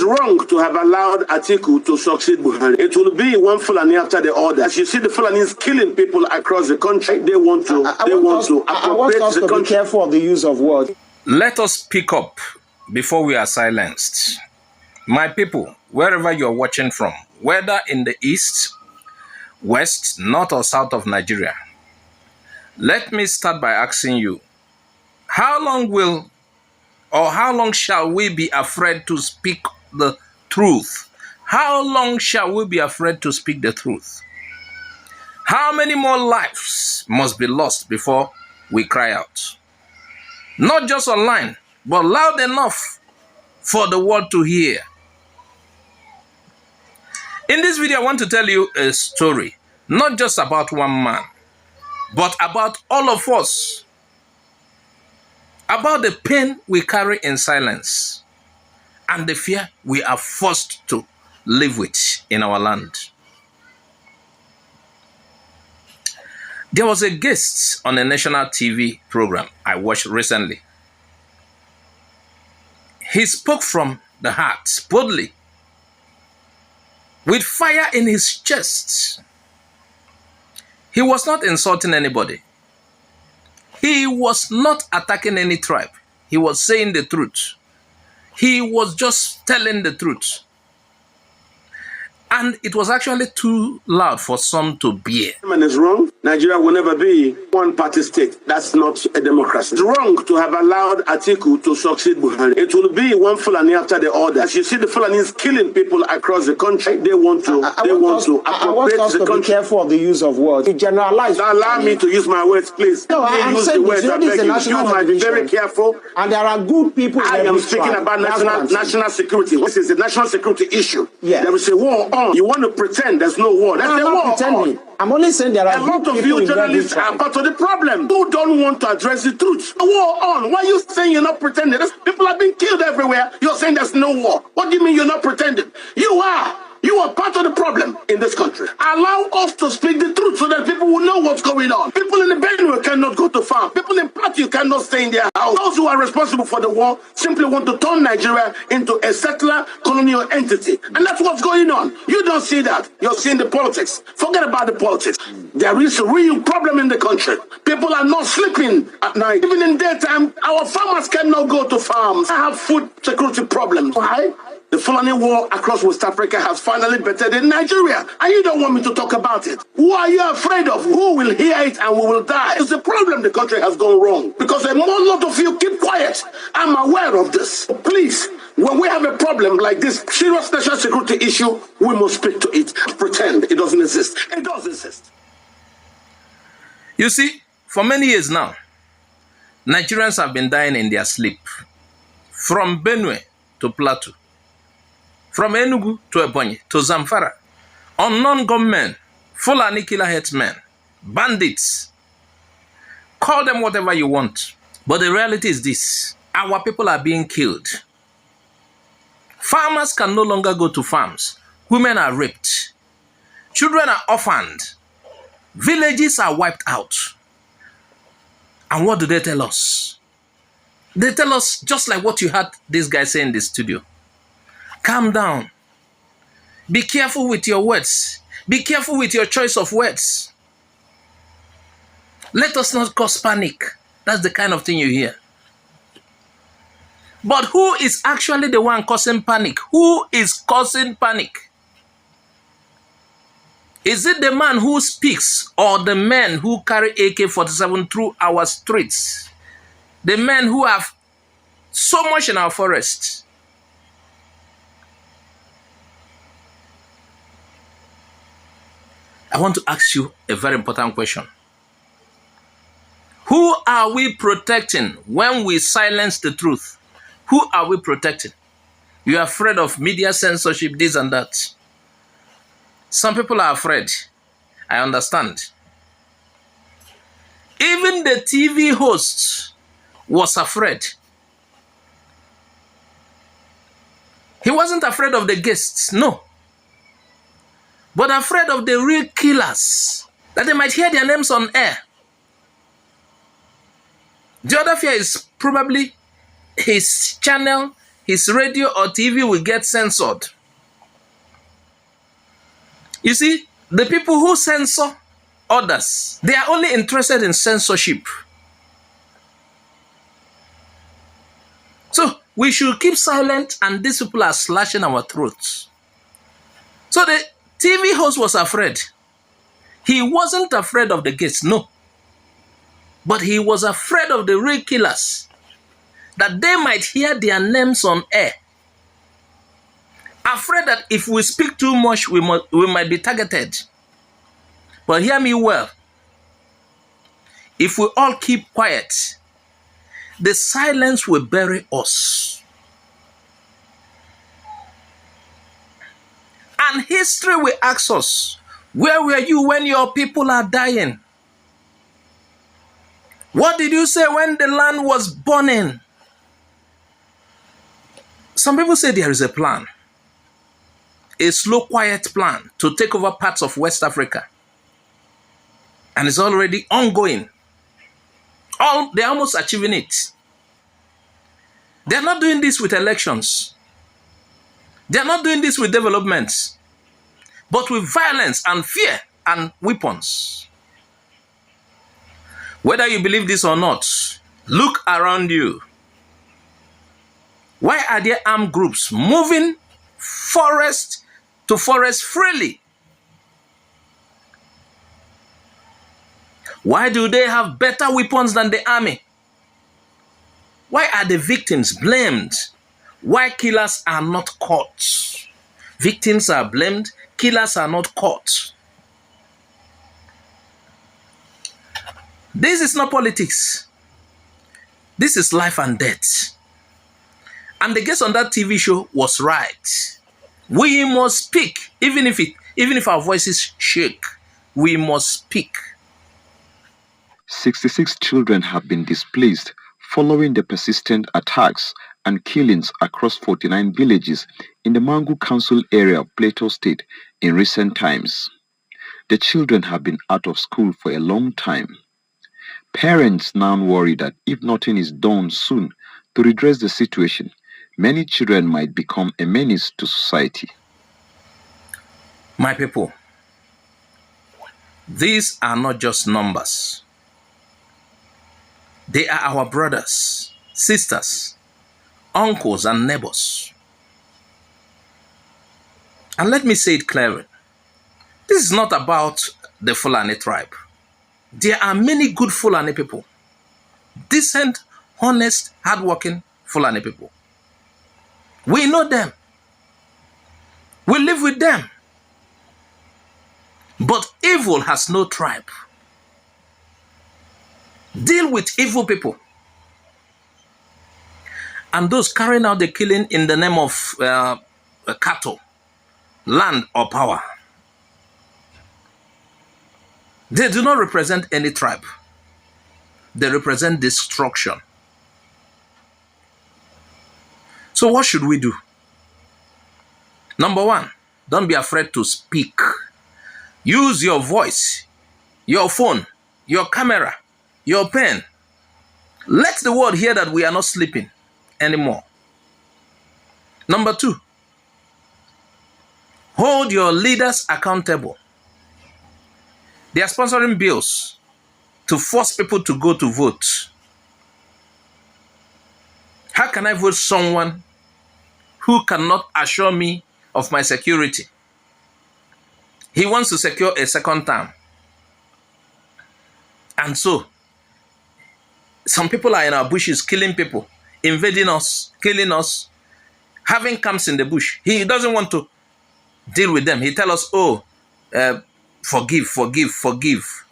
wrong to have allowed Atiku to succeed Buhari. It will be one Fulani after the other. As you see, the Fulanis killing people across the country. They want to appropriate the country. Be careful of the use of words. Let us pick up before we are silenced. My people, wherever you are watching from, whether in the east, west, north or south of Nigeria, let me start by asking you, how long shall we be afraid to speak the truth? How long shall we be afraid to speak the truth? How many more lives must be lost before we cry out? Not just online, but loud enough for the world to hear. In this video, I want to tell you a story, not just about one man, but about all of us. About the pain we carry in silence and the fear we are forced to live with in our land. There was a guest on a national TV program I watched recently. He spoke from the heart, boldly, with fire in his chest. He was not insulting anybody. He was not attacking any tribe. He was saying the truth. He was just telling the truth. And it was actually too loud for some to bear. Is wrong. Nigeria will never be one party state. That's not a democracy. It's wrong to have allowed Atiku to succeed Buhari. It will be one Fulani after the other. As you see, the Fulanis killing people across the country. They want to appropriate the country. Be careful of the use of words. You generalize. Allow me to use my words, please. No, I'm saying this is a national You might be very careful. And there are good people. I am speaking about national security. This is a national security issue. Yeah. There is a war on. You want to pretend there's no war. That's a war on. I'm only saying there are a lot of you journalists are part of the problem who don't want to address the truth. A war on. Why are you saying you're not pretending? People are being killed everywhere. You're saying there's no war. What do you mean you're not pretending? You are. You are part of the problem in this country. Allow us to speak the truth so that people will know what's going on. People in the Benue cannot go to farm. People in Plateau cannot stay in their house. Those who are responsible for the war simply want to turn Nigeria into a settler colonial entity. And that's what's going on. You don't see that. You're seeing the politics. Forget about the politics. There is a real problem in the country. People are not sleeping at night. Even in daytime, our farmers cannot go to farms. I have food security problems. Why? The Fulani war across West Africa has finally bettered in Nigeria. And you don't want me to talk about it. Who are you afraid of? Who will hear it and we will die? It's the problem the country has gone wrong. Because a lot of you keep quiet. I'm aware of this. Please, when we have a problem like this serious national security issue, we must speak to it. Pretend it doesn't exist. It does exist. You see, for many years now, Nigerians have been dying in their sleep. From Benue to Plateau. From Enugu to Benue to Zamfara, unknown gunmen, Fulani killer herdsmen, bandits, call them whatever you want. But the reality is this, our people are being killed. Farmers can no longer go to farms. Women are raped. Children are orphaned. Villages are wiped out. And what do they tell us? They tell us just like what you heard this guy say in the studio. Calm down. Be careful with your words. Be careful with your choice of words. Let us not cause panic. That's the kind of thing you hear. But who is actually the one causing panic? Who is causing panic? Is it the man who speaks or the men who carry AK-47 through our streets? The men who have so much in our forests? I want to ask you a very important question. Who are we protecting when we silence the truth? Who are we protecting? You are afraid of media censorship, this and that. Some people are afraid. I understand. Even the TV host was afraid. He wasn't afraid of the guests, no. But afraid of the real killers, that they might hear their names on air. The other fear is probably his channel, his radio or TV will get censored. You see, the people who censor others, they are only interested in censorship. So we should keep silent, and these people are slashing our throats. So the TV host was afraid. He wasn't afraid of the gates, no. But he was afraid of the real killers, that they might hear their names on air. Afraid that if we speak too much, we might be targeted. But hear me well. If we all keep quiet, the silence will bury us. And history will ask us, where were you when your people are dying? What did you say when the land was burning? Some people say there is a plan. A slow, quiet plan to take over parts of West Africa. And it's already ongoing. They're almost achieving it. They're not doing this with elections. They're not doing this with developments, but with violence and fear and weapons. Whether you believe this or not, look around you. Why are there armed groups moving forest to forest freely? Why do they have better weapons than the army? Why are the victims blamed? Why killers are not caught? Victims are blamed, killers are not caught. This is not politics. This is life and death. And the guest on that TV show was right. We must speak, even if our voices shake. We must speak. 66 children have been displaced following the persistent attacks and killings across 49 villages in the Mangu Council area of Plateau State in recent times. The children have been out of school for a long time. Parents now worry that if nothing is done soon to redress the situation, many children might become a menace to society. My people, these are not just numbers. They are our brothers, sisters, uncles, and neighbors. And let me say it clearly. This is not about the Fulani tribe. There are many good Fulani people. Decent, honest, hardworking Fulani people. We know them. We live with them. But evil has no tribe. Deal with evil people. And those carrying out the killing in the name of cattle, land, or power. They do not represent any tribe. They represent destruction. So what should we do? Number one, don't be afraid to speak. Use your voice, your phone, your camera, your pen. Let the world hear that we are not sleeping anymore. Number two, hold your leaders accountable. They are sponsoring bills to force people to go to vote. How can I vote someone who cannot assure me of my security? He wants to secure a second term. And so, some people are in our bushes killing people, invading us, killing us, having camps in the bush. He doesn't want to deal with them. He tells us, oh, forgive, forgive, forgive.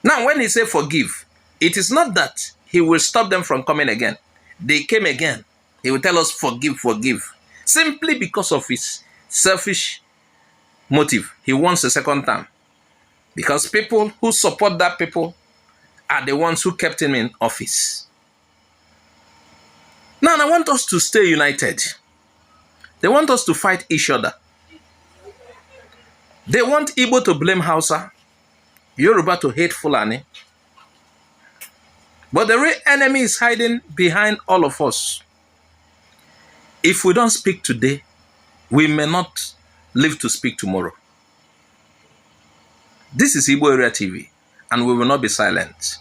Now, when he says forgive, it is not that he will stop them from coming again. They came again. He will tell us forgive, forgive. Simply because of his selfish motive. He wants a second term. Because people who support that people are the ones who kept him in office. Now, I want us to stay united. They want us to fight each other. They want Igbo to blame Hausa, Yoruba to hate Fulani. But the real enemy is hiding behind all of us. If we don't speak today, we may not live to speak tomorrow. This is IGBO AREA TV, and we will not be silent.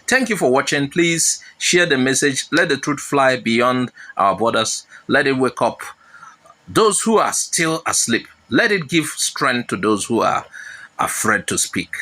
Thank you for watching. Please share the message. Let the truth fly beyond our borders. Let it wake up those who are still asleep. Let it give strength to those who are afraid to speak.